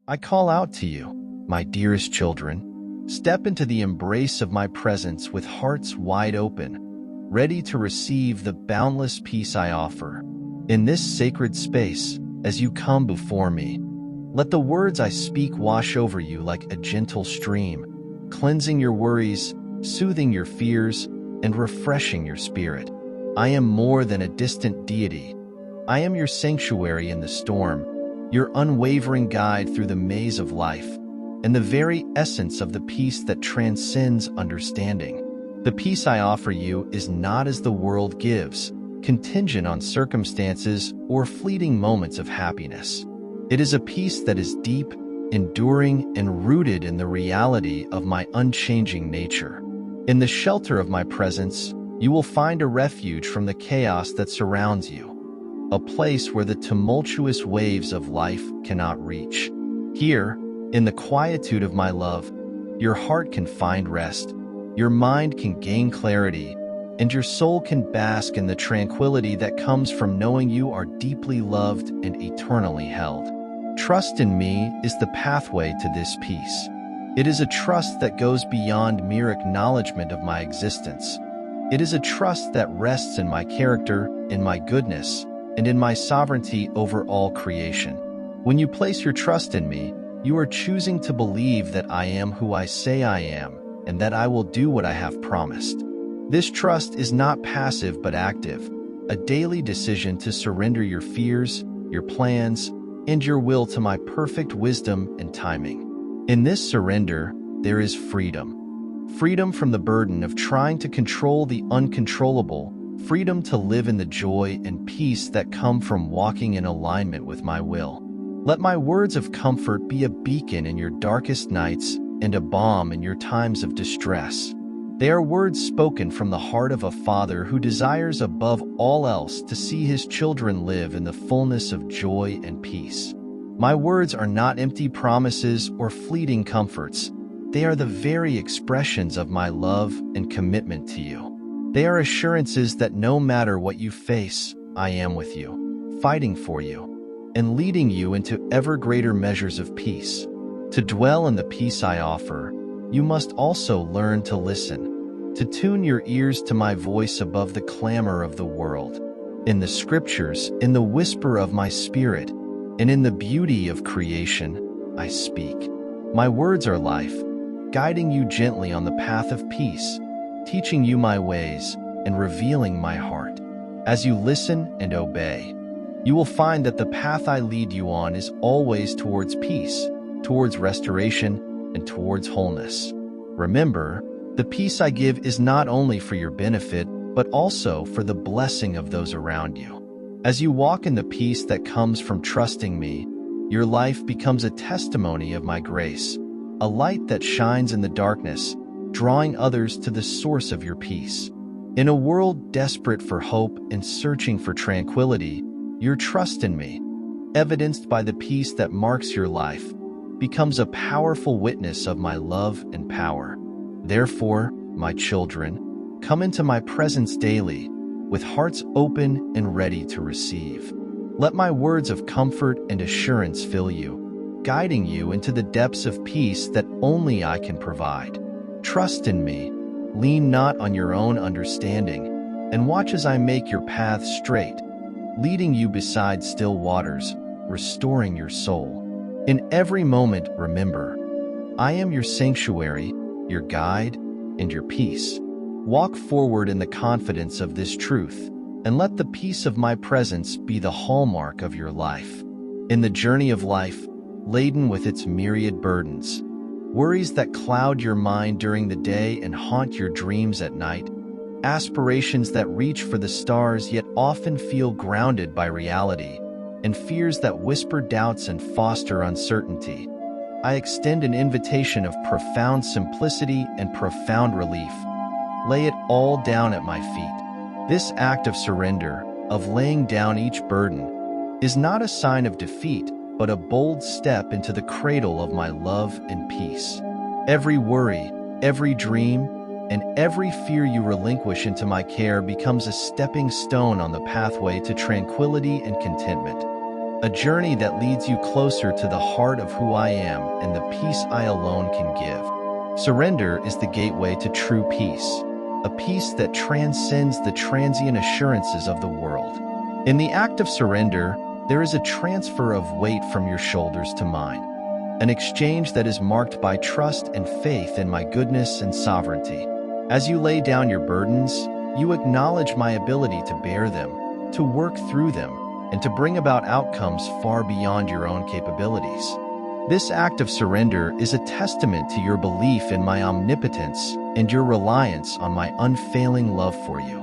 I call out to you, my dearest children. Step into the embrace of my presence with hearts wide open, ready to receive the boundless peace I offer. In this sacred space, as you come before me, let the words I speak wash over you like a gentle stream, cleansing your worries, soothing your fears, and refreshing your spirit. I am more than a distant deity. I am your sanctuary in the storm, your unwavering guide through the maze of life, and the very essence of the peace that transcends understanding. The peace I offer you is not as the world gives, contingent on circumstances or fleeting moments of happiness. It is a peace that is deep, enduring, and rooted in the reality of my unchanging nature. In the shelter of my presence, you will find a refuge from the chaos that surrounds you, a place where the tumultuous waves of life cannot reach. Here, in the quietude of my love, your heart can find rest, your mind can gain clarity, and your soul can bask in the tranquility that comes from knowing you are deeply loved and eternally held. Trust in me is the pathway to this peace. It is a trust that goes beyond mere acknowledgement of my existence. It is a trust that rests in my character, in my goodness, and in my sovereignty over all creation. When you place your trust in me, you are choosing to believe that I am who I say I am, and that I will do what I have promised. This trust is not passive but active, a daily decision to surrender your fears, your plans, and your will to my perfect wisdom and timing. In this surrender, there is freedom. Freedom from the burden of trying to control the uncontrollable, freedom to live in the joy and peace that come from walking in alignment with my will. Let my words of comfort be a beacon in your darkest nights and a balm in your times of distress. They are words spoken from the heart of a father who desires above all else to see his children live in the fullness of joy and peace. My words are not empty promises or fleeting comforts. They are the very expressions of my love and commitment to you. They are assurances that no matter what you face, I am with you, fighting for you, and leading you into ever greater measures of peace. To dwell in the peace I offer, you must also learn to listen, to tune your ears to my voice above the clamor of the world. In the scriptures, in the whisper of my spirit, and in the beauty of creation, I speak. My words are life, guiding you gently on the path of peace, teaching you my ways, and revealing my heart. As you listen and obey, you will find that the path I lead you on is always towards peace, towards restoration, and towards wholeness. Remember, the peace I give is not only for your benefit, but also for the blessing of those around you. As you walk in the peace that comes from trusting me, your life becomes a testimony of my grace, a light that shines in the darkness, drawing others to the source of your peace. In a world desperate for hope and searching for tranquility, your trust in me, evidenced by the peace that marks your life, becomes a powerful witness of my love and power. Therefore, my children, come into my presence daily, with hearts open and ready to receive. Let my words of comfort and assurance fill you, guiding you into the depths of peace that only I can provide. Trust in me, lean not on your own understanding, and watch as I make your path straight, leading you beside still waters, restoring your soul. In every moment, remember, I am your sanctuary, your guide, and your peace. Walk forward in the confidence of this truth, and let the peace of my presence be the hallmark of your life. In the journey of life, laden with its myriad burdens, worries that cloud your mind during the day and haunt your dreams at night, aspirations that reach for the stars yet often feel grounded by reality, and fears that whisper doubts and foster uncertainty, I extend an invitation of profound simplicity and profound relief. Lay it all down at my feet. This act of surrender, of laying down each burden, is not a sign of defeat, but a bold step into the cradle of my love and peace. Every worry, every dream, and every fear you relinquish into my care becomes a stepping stone on the pathway to tranquility and contentment. a journey that leads you closer to the heart of who I am and the peace I alone can give. Surrender is the gateway to true peace, a peace that transcends the transient assurances of the world. In the act of surrender, there is a transfer of weight from your shoulders to mine, an exchange that is marked by trust and faith in my goodness and sovereignty. As you lay down your burdens, you acknowledge my ability to bear them, to work through them, and to bring about outcomes far beyond your own capabilities. This act of surrender is a testament to your belief in my omnipotence and your reliance on my unfailing love for you.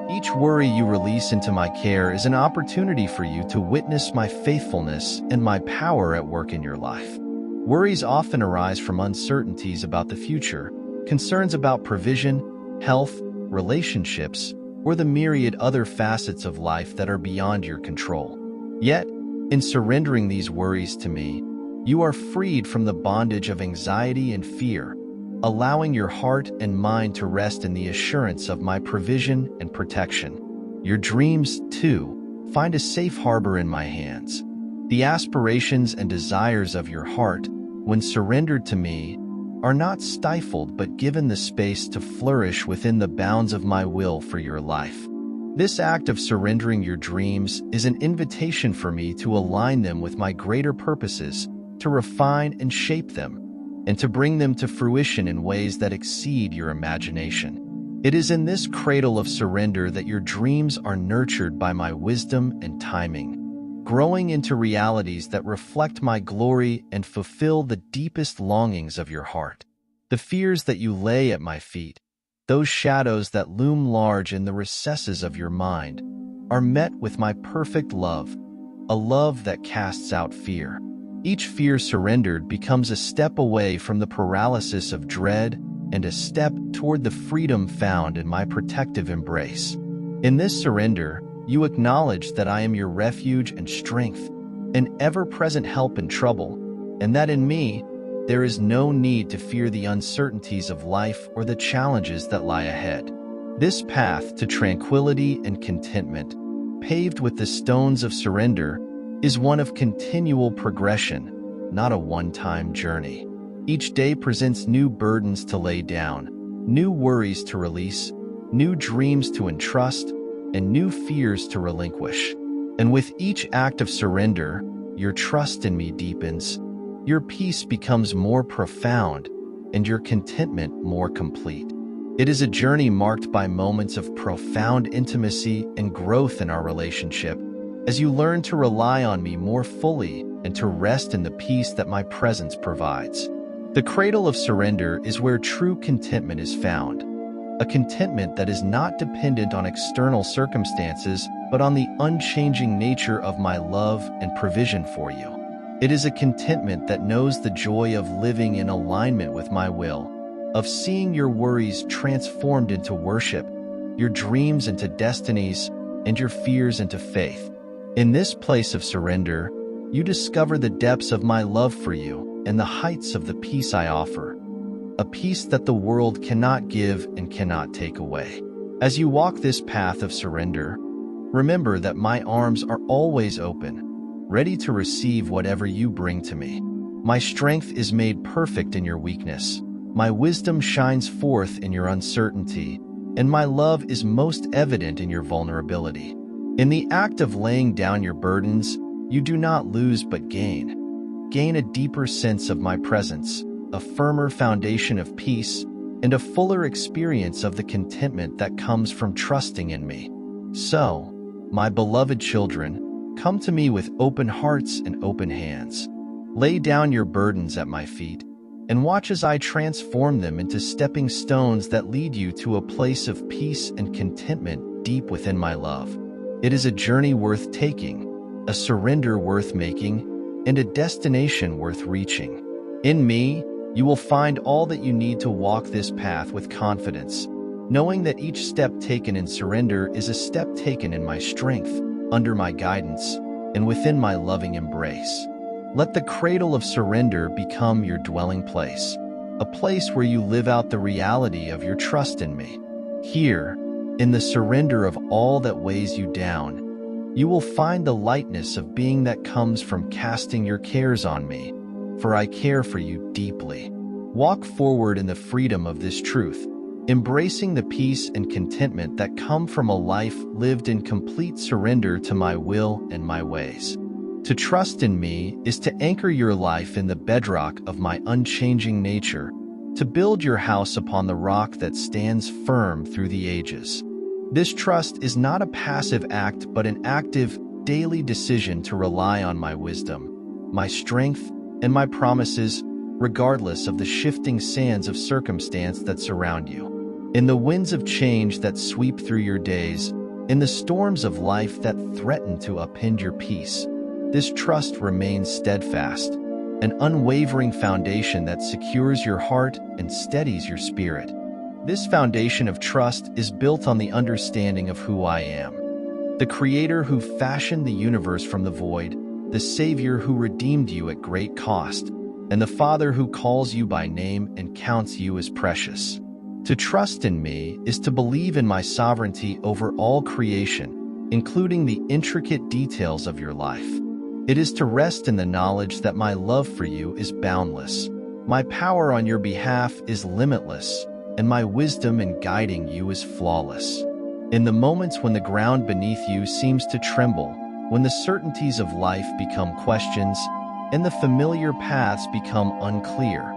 Each worry you release into my care is an opportunity for you to witness my faithfulness and my power at work in your life. Worries often arise from uncertainties about the future, concerns about provision, health, relationships, or the myriad other facets of life that are beyond your control. Yet, in surrendering these worries to me, you are freed from the bondage of anxiety and fear, allowing your heart and mind to rest in the assurance of my provision and protection. Your dreams, too, find a safe harbor in my hands. The aspirations and desires of your heart, when surrendered to me, are not stifled but given the space to flourish within the bounds of my will for your life. This act of surrendering your dreams is an invitation for me to align them with my greater purposes, to refine and shape them, and to bring them to fruition in ways that exceed your imagination. It is in this cradle of surrender that your dreams are nurtured by my wisdom and timing, growing into realities that reflect my glory and fulfill the deepest longings of your heart. The fears that you lay at my feet, those shadows that loom large in the recesses of your mind, are met with my perfect love, a love that casts out fear. Each fear surrendered becomes a step away from the paralysis of dread and a step toward the freedom found in my protective embrace. In this surrender, you acknowledge that I am your refuge and strength, an ever-present help in trouble, and that in me, there is no need to fear the uncertainties of life or the challenges that lie ahead. This path to tranquility and contentment, paved with the stones of surrender, is one of continual progression, not a one-time journey. Each day presents new burdens to lay down, new worries to release, new dreams to entrust, and new fears to relinquish. And with each act of surrender, your trust in me deepens, your peace becomes more profound, and your contentment more complete. It is a journey marked by moments of profound intimacy and growth in our relationship, as you learn to rely on me more fully and to rest in the peace that my presence provides. The cradle of surrender is where true contentment is found, a contentment that is not dependent on external circumstances, but on the unchanging nature of my love and provision for you. It is a contentment that knows the joy of living in alignment with my will, of seeing your worries transformed into worship, your dreams into destinies, and your fears into faith. In this place of surrender, you discover the depths of my love for you and the heights of the peace I offer, a peace that the world cannot give and cannot take away. As you walk this path of surrender, remember that my arms are always open, ready to receive whatever you bring to me. My strength is made perfect in your weakness, my wisdom shines forth in your uncertainty, and my love is most evident in your vulnerability. In the act of laying down your burdens, you do not lose but gain. Gain a deeper sense of my presence, a firmer foundation of peace, and a fuller experience of the contentment that comes from trusting in me. So, my beloved children, come to me with open hearts and open hands. Lay down your burdens at my feet, and watch as I transform them into stepping stones that lead you to a place of peace and contentment deep within my love. It is a journey worth taking, a surrender worth making, and a destination worth reaching. In me, you will find all that you need to walk this path with confidence, knowing that each step taken in surrender is a step taken in my strength, under my guidance, and within my loving embrace. Let the cradle of surrender become your dwelling place, a place where you live out the reality of your trust in me. Here, in the surrender of all that weighs you down, You will find the lightness of being that comes from casting your cares on me, for I care for you deeply. Walk forward in the freedom of this truth, embracing the peace and contentment that come from a life lived in complete surrender to my will and my ways. To trust in me is to anchor your life in the bedrock of my unchanging nature, to build your house upon the rock that stands firm through the ages. This trust is not a passive act, but an active, daily decision to rely on my wisdom, my strength, and my promises, regardless of the shifting sands of circumstance that surround you. In the winds of change that sweep through your days, in the storms of life that threaten to upend your peace, this trust remains steadfast, an unwavering foundation that secures your heart and steadies your spirit. This foundation of trust is built on the understanding of who I am, the Creator who fashioned the universe from the void, the Savior who redeemed you at great cost, and the Father who calls you by name and counts you as precious. To trust in me is to believe in my sovereignty over all creation, including the intricate details of your life. It is to rest in the knowledge that my love for you is boundless, my power on your behalf is limitless, and my wisdom in guiding you is flawless. In the moments when the ground beneath you seems to tremble, when the certainties of life become questions, and the familiar paths become unclear,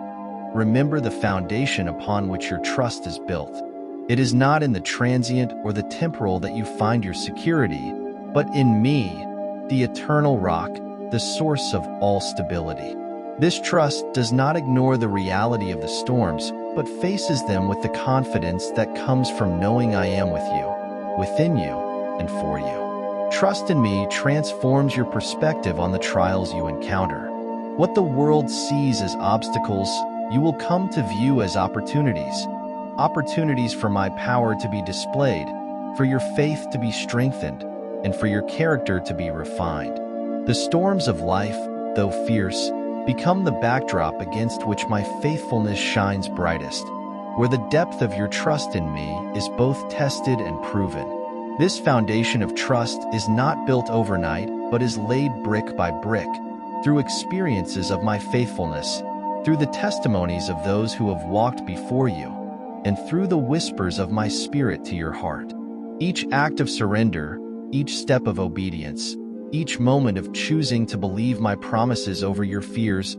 remember the foundation upon which your trust is built. It is not in the transient or the temporal that you find your security, but in me, the eternal rock, the source of all stability. This trust does not ignore the reality of the storms, but faces them with the confidence that comes from knowing I am with you, within you, and for you. Trust in me transforms your perspective on the trials you encounter. What the world sees as obstacles, you will come to view as opportunities. Opportunities for my power to be displayed, for your faith to be strengthened, and for your character to be refined. The storms of life, though fierce, become the backdrop against which my faithfulness shines brightest, where the depth of your trust in me is both tested and proven. This foundation of trust is not built overnight, but is laid brick by brick, through experiences of my faithfulness, through the testimonies of those who have walked before you, and through the whispers of my spirit to your heart. Each act of surrender, each step of obedience, each moment of choosing to believe my promises over your fears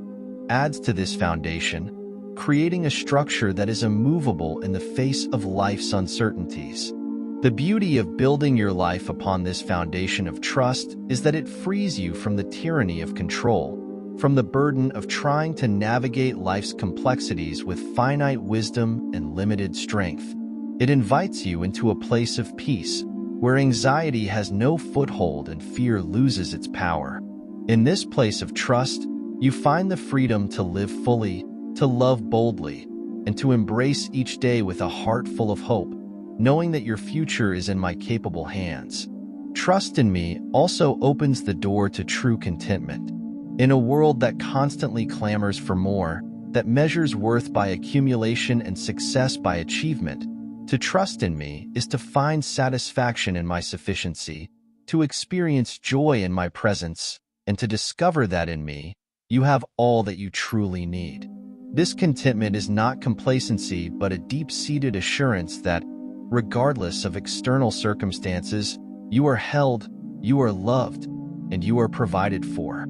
adds to this foundation, creating a structure that is immovable in the face of life's uncertainties. The beauty of building your life upon this foundation of trust is that it frees you from the tyranny of control, from the burden of trying to navigate life's complexities with finite wisdom and limited strength. It invites you into a place of peace, where anxiety has no foothold and fear loses its power. In this place of trust, you find the freedom to live fully, to love boldly, and to embrace each day with a heart full of hope, knowing that your future is in my capable hands. Trust in me also opens the door to true contentment. In a world that constantly clamors for more, that measures worth by accumulation and success by achievement, to trust in me is to find satisfaction in my sufficiency, to experience joy in my presence, and to discover that in me, you have all that you truly need. This contentment is not complacency, but a deep-seated assurance that, regardless of external circumstances, you are held, you are loved, and you are provided for.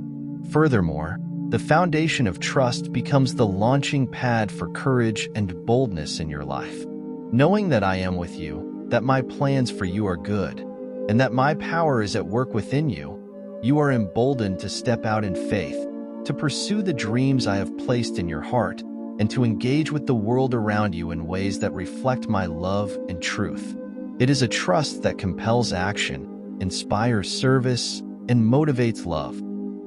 Furthermore, the foundation of trust becomes the launching pad for courage and boldness in your life. Knowing that I am with you, that my plans for you are good, and that my power is at work within you, you are emboldened to step out in faith, to pursue the dreams I have placed in your heart, and to engage with the world around you in ways that reflect my love and truth. It is a trust that compels action, inspires service, and motivates love.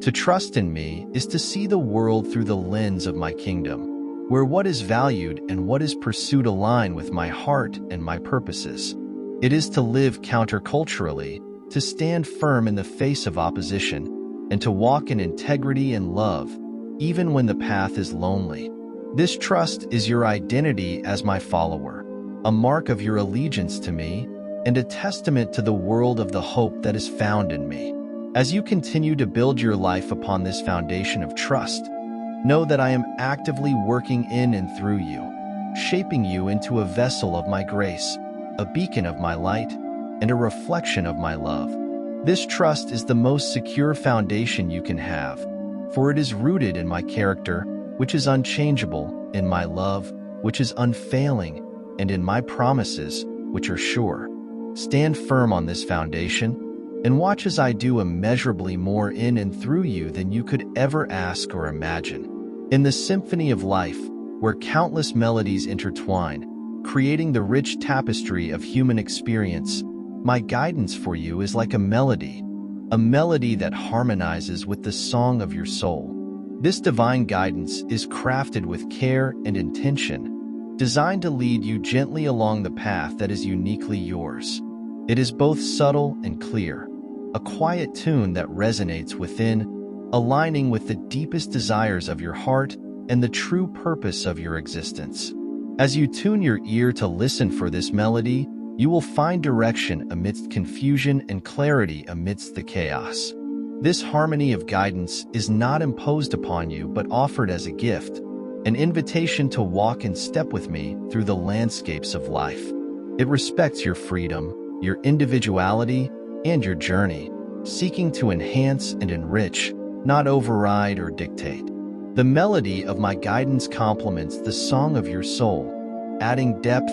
To trust in me is to see the world through the lens of my kingdom, where what is valued and what is pursued align with my heart and my purposes. It is to live counterculturally, to stand firm in the face of opposition, and to walk in integrity and love, even when the path is lonely. This trust is your identity as my follower, a mark of your allegiance to me, and a testament to the world of the hope that is found in me. As you continue to build your life upon this foundation of trust, know that I am actively working in and through you, shaping you into a vessel of my grace, a beacon of my light, and a reflection of my love. This trust is the most secure foundation you can have, for it is rooted in my character, which is unchangeable, in my love, which is unfailing, and in my promises, which are sure. Stand firm on this foundation, and watch as I do immeasurably more in and through you than you could ever ask or imagine. In the symphony of life, where countless melodies intertwine, creating the rich tapestry of human experience, my guidance for you is like a melody that harmonizes with the song of your soul. This divine guidance is crafted with care and intention, designed to lead you gently along the path that is uniquely yours. It is both subtle and clear, a quiet tune that resonates within, aligning with the deepest desires of your heart and the true purpose of your existence. As you tune your ear to listen for this melody, you will find direction amidst confusion and clarity amidst the chaos. This harmony of guidance is not imposed upon you but offered as a gift, an invitation to walk in step with me through the landscapes of life. It respects your freedom, your individuality, and your journey, seeking to enhance and enrich, not override or dictate. The melody of my guidance complements the song of your soul, adding depth,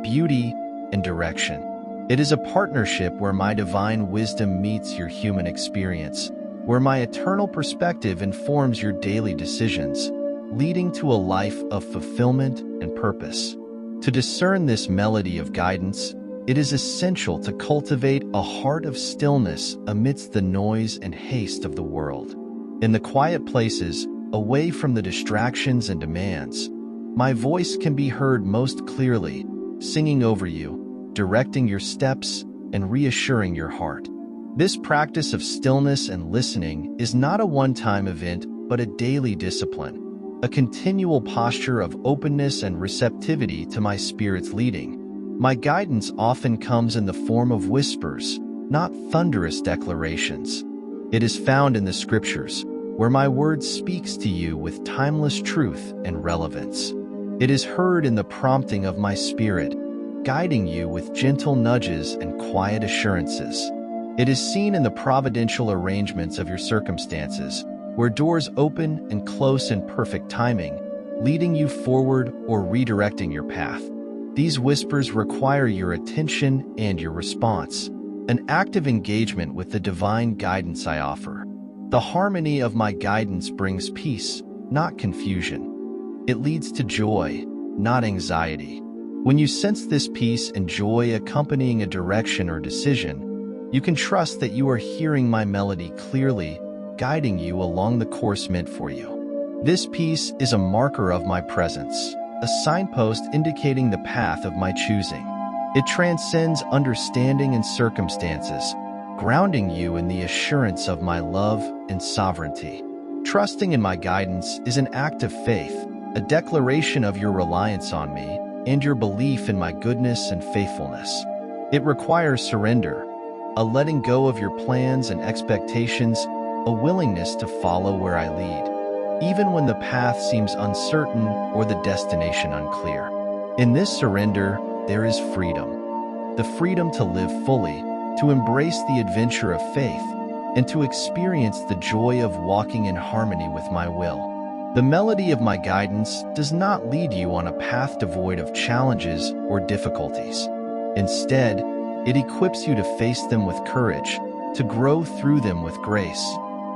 beauty, and direction. It is a partnership where my divine wisdom meets your human experience, where my eternal perspective informs your daily decisions, leading to a life of fulfillment and purpose. To discern this melody of guidance, it is essential to cultivate a heart of stillness amidst the noise and haste of the world. In the quiet places, away from the distractions and demands, my voice can be heard most clearly, singing over you, directing your steps, and reassuring your heart. This practice of stillness and listening is not a one-time event, but a daily discipline, a continual posture of openness and receptivity to my spirit's leading. My guidance often comes in the form of whispers, not thunderous declarations. It is found in the scriptures, where my word speaks to you with timeless truth and relevance. It is heard in the prompting of my spirit, guiding you with gentle nudges and quiet assurances. It is seen in the providential arrangements of your circumstances, where doors open and close in perfect timing, leading you forward or redirecting your path. These whispers require your attention and your response, an active engagement with the divine guidance I offer. The harmony of my guidance brings peace, not confusion. It leads to joy, not anxiety. When you sense this peace and joy accompanying a direction or decision, you can trust that you are hearing my melody clearly, guiding you along the course meant for you. This peace is a marker of my presence, a signpost indicating the path of my choosing. It transcends understanding and circumstances, grounding you in the assurance of my love and sovereignty. Trusting in my guidance is an act of faith, a declaration of your reliance on me and your belief in my goodness and faithfulness. It requires surrender, a letting go of your plans and expectations, a willingness to follow where I lead, even when the path seems uncertain or the destination unclear. In this surrender, there is freedom. The freedom to live fully, to embrace the adventure of faith, and to experience the joy of walking in harmony with my will. The melody of my guidance does not lead you on a path devoid of challenges or difficulties. Instead, it equips you to face them with courage, to grow through them with grace,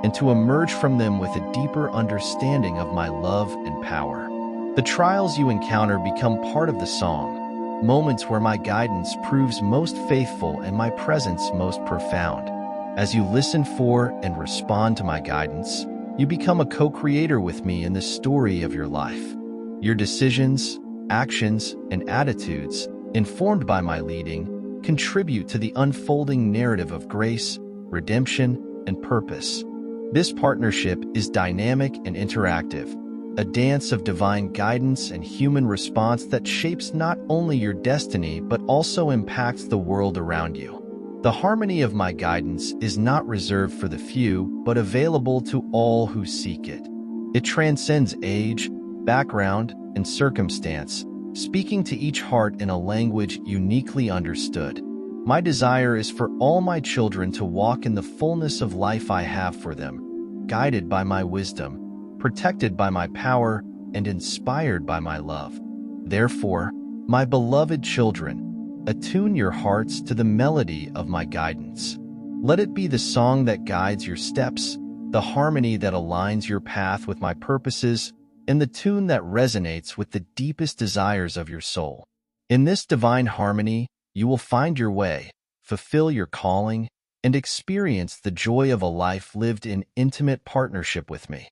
and to emerge from them with a deeper understanding of my love and power. The trials you encounter become part of the song, moments where my guidance proves most faithful and my presence most profound. As you listen for and respond to my guidance, you become a co-creator with me in the story of your life. Your decisions, actions, and attitudes, informed by my leading, contribute to the unfolding narrative of grace, redemption, and purpose. This partnership is dynamic and interactive, a dance of divine guidance and human response that shapes not only your destiny but also impacts the world around you. The harmony of my guidance is not reserved for the few, but available to all who seek it. It transcends age, background, and circumstance, speaking to each heart in a language uniquely understood. My desire is for all my children to walk in the fullness of life I have for them, guided by my wisdom, protected by my power, and inspired by my love. Therefore, my beloved children, attune your hearts to the melody of my guidance. Let it be the song that guides your steps, the harmony that aligns your path with my purposes, and the tune that resonates with the deepest desires of your soul. In this divine harmony, you will find your way, fulfill your calling, and experience the joy of a life lived in intimate partnership with me.